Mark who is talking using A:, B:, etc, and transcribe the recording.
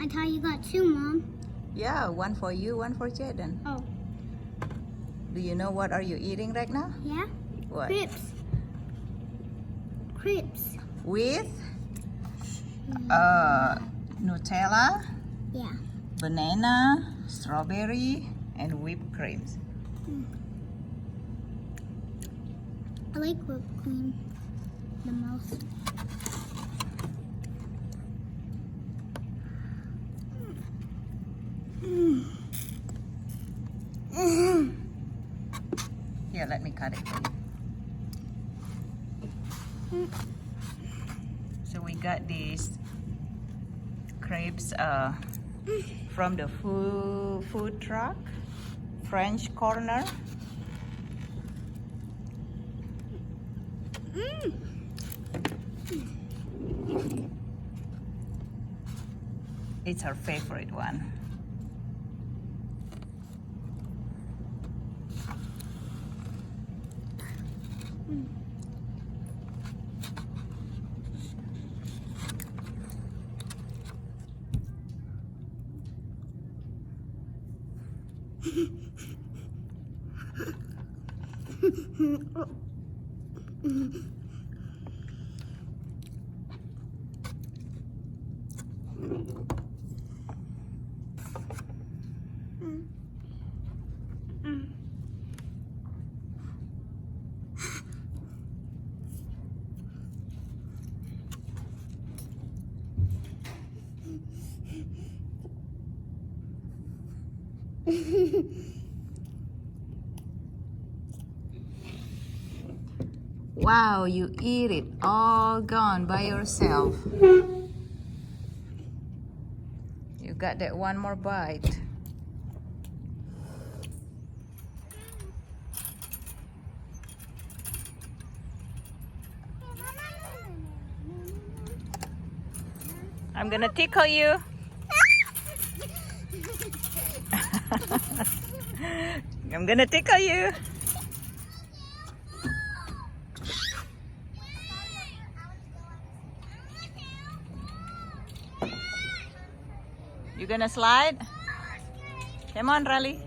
A: I thought you got two, Mom.
B: Yeah, one for you, one for Jaden.
A: Oh.
B: Do you know what are you eating right now?
A: Yeah?
B: What?
A: Crepes. Crepes.
B: With Nutella,
A: Yeah.
B: banana, strawberry, and whipped creams.
A: I like whipped cream the most.
B: Here, let me cut it for you. So we got these crepes from the food truck, French corner. It's her favorite one. Wow, you eat it all gone by yourself. You got that one more bite. I'm gonna tickle you. I'm gonna tickle you. You gonna slide? Come on, Riley.